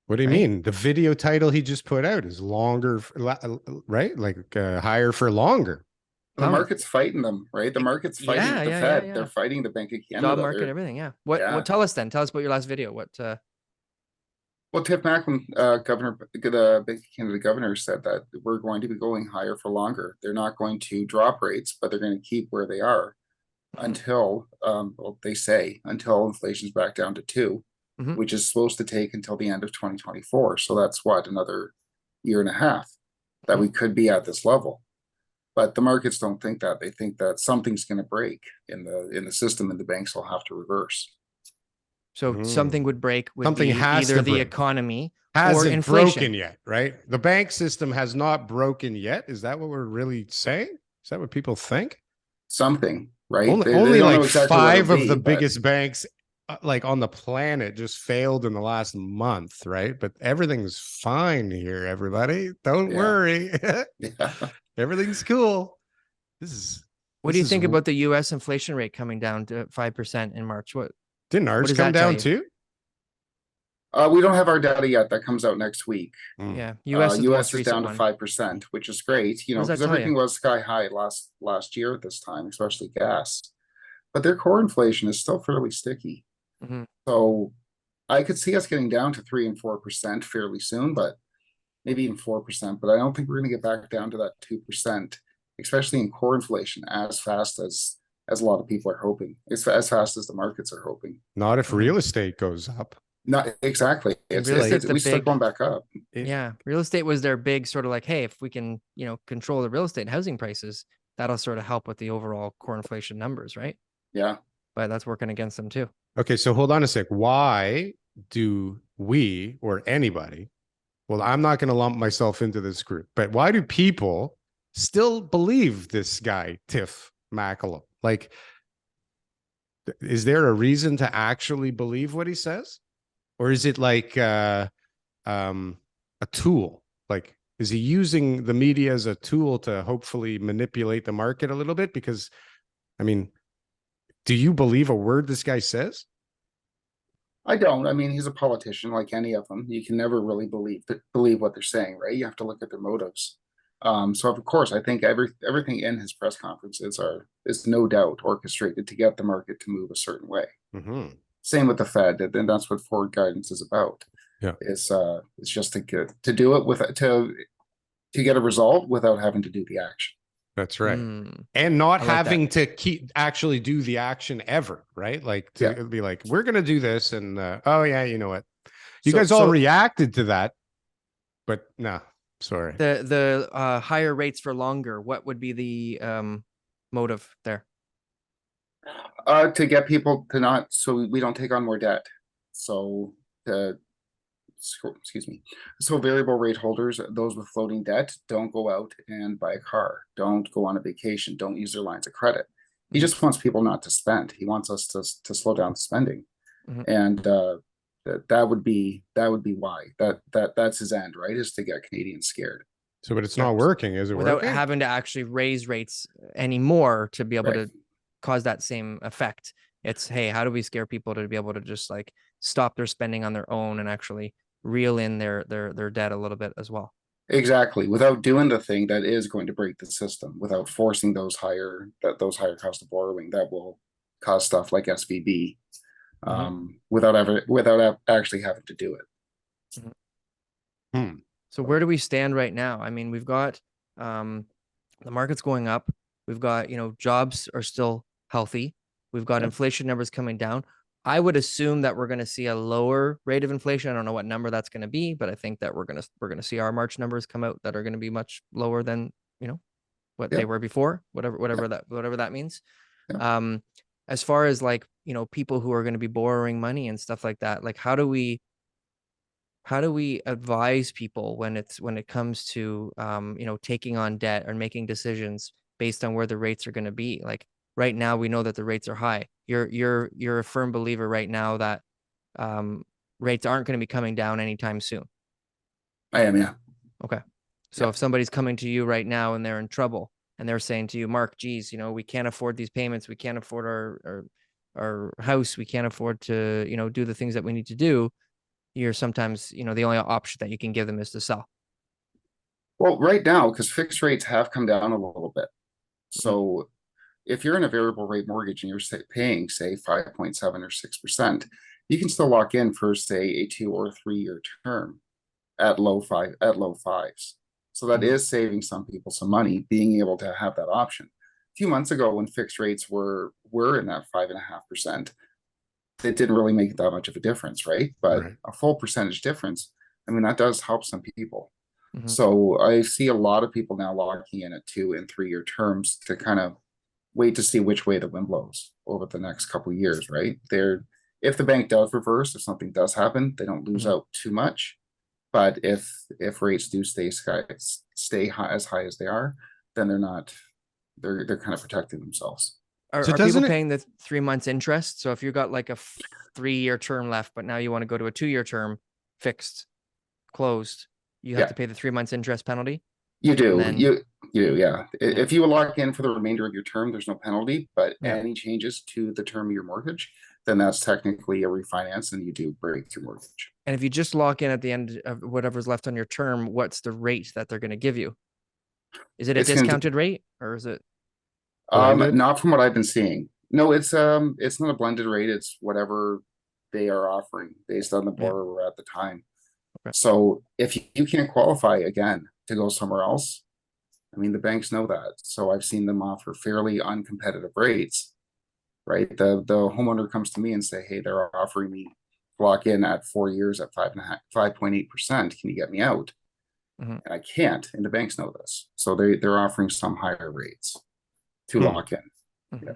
What do you right? mean? The video title he just put out is longer, right? Like higher for longer. The Come. market's fighting them, right? The market's fighting the Fed. They're fighting the Bank of Canada. Job market, everything. Yeah. What? Tell us then. Tell us about your last video. What? Well, Tiff Mackle, governor, the Bank of Canada governor, said that we're going to be going higher for longer. They're not going to drop rates, but they're going to keep where they are until, well, they say until inflation's back down to 2, which is supposed to take until the end of 2024. So that's what, another year and a half that we could be at this level. But the markets don't think that. They think that something's going to break in the system, and the banks will have to reverse. So something would break. Something has either to the break. economy Hasn't or inflation. broken yet, right? The bank system has not broken yet. Is that what we're really saying? Is that what people think? Something, right? Only don't like know exactly 5 what of the but biggest banks like on the planet just failed in the last month, right? But everything's fine here, everybody. Don't worry. yeah. Everything's cool. What do you think about the US inflation rate coming down to 5% in March? Didn't ours come down too? We don't have our data yet. That comes out next week. Yeah, US is down to 5%, which is great. You know, because everything was sky high last year at this time, especially gas. But their core inflation is still fairly sticky. So I could see us getting down to 3 and 4% fairly soon, but maybe even 4%. But I don't think we're going to get back down to that 2%, especially in core inflation, as fast as a lot of people are hoping, as fast as the markets are hoping. Not if real estate goes up. Not exactly. We start going back up. Yeah, real estate was their big sort of like, hey, if we can, control the real estate and housing prices, that'll sort of help with the overall core inflation numbers, right? Yeah, but that's working against them too. Okay, so hold on a sec. Why do we or anybody? Well, I'm not going to lump myself into this group, but why do people still believe this guy Tiff Mackle? Like, is there a reason to actually believe what he says? Or is it like a tool? Like, is he using the media as a tool to hopefully manipulate the market a little bit? Because, I mean, do you believe a word this guy says? I don't. I mean, he's a politician like any of them. You can never really believe what they're saying, right? You have to look at their motives. So of course, I think everything in his press conferences is no doubt orchestrated to get the market to move a certain way. Same with the Fed, and that's what forward guidance is about. Yeah, it's just to do it to get a result without having to do the action. That's right, and not having to actually do the action ever, right? Like to be like, we're gonna do this, and oh yeah, you know what? You guys all reacted to that, but no, sorry. The higher rates for longer. What would be the motive there? To get people to not, so we don't take on more debt. So excuse me. So variable rate holders, those with floating debt, don't go out and buy a car. Don't go on a vacation. Don't use their lines of credit. He just wants people not to spend. He wants us to slow down spending, and that would be why that's his end, right? Is to get Canadians scared. So, but it's not working, is it? Without having to actually raise rates anymore to be able to cause that same effect. It's, hey, how do we scare people to be able to just like stop their spending on their own and actually reel in their debt a little bit as well? Exactly, without doing the thing that is going to break the system, without forcing those higher cost of borrowing that will cause stuff like SVB, without actually having to do it. So where do we stand right now? I mean, we've got the market's going up. We've got, jobs are still healthy. We've got inflation numbers coming down. I would assume that we're going to see a lower rate of inflation. I don't know what number that's going to be, but I think that we're going to see our March numbers come out that are going to be much lower than, what they were before, whatever that means. As far as like, people who are going to be borrowing money and stuff like that, like how do we advise people when it comes to taking on debt or making decisions based on where the rates are going to be? Like right now, we know that the rates are high. You're a firm believer right now that rates aren't going to be coming down anytime soon. I am, yeah. Okay. So if somebody's coming to you right now and they're in trouble and they're saying to you, Mark, geez, we can't afford these payments. We can't afford our house. We can't afford to, do the things that we need to do. you're sometimes, you know, the only option that you can give them is to sell. Well, right now, because fixed rates have come down a little bit. So if you're in a variable rate mortgage and you're paying, say, 5.7 or 6%, you can still lock in for, say, a 2 or 3 year term at low fives. So that is saving some people some money, being able to have that option. A few months ago, when fixed rates were in that 5.5%, it didn't really make that much of a difference, right? But a full percentage difference, I mean, that does help some people. So I see a lot of people now locking in at 2 and 3 year terms to kind of wait to see which way the wind blows over the next couple of years, right? If the bank does reverse, if something does happen, they don't lose out too much. But if rates do stay high as they are, then they're kind of protecting themselves. Are people paying the 3 months interest? So if you got like a 3 year term left, but now you want to go to a 2 year term, fixed, closed, you have to pay the 3 months interest penalty? You do. You do, yeah. If you lock in for the remainder of your term, there's no penalty, but any changes to the term of your mortgage, then that's technically a refinance and you do break your mortgage. And if you just lock in at the end of whatever's left on your term, what's the rate that they're going to give you? Is it a discounted rate or is it? Not from what I've been seeing. No, it's not a blended rate. It's whatever they are offering based on the borrower at the time. So if you can't qualify again to go somewhere else, I mean, the banks know that. So I've seen them offer fairly uncompetitive rates, right? The homeowner comes to me and say, hey, they're offering me to lock in at 4 years at 5.8%. Can you get me out? And I can't, and the banks know this. So they're offering some higher rates to lock in.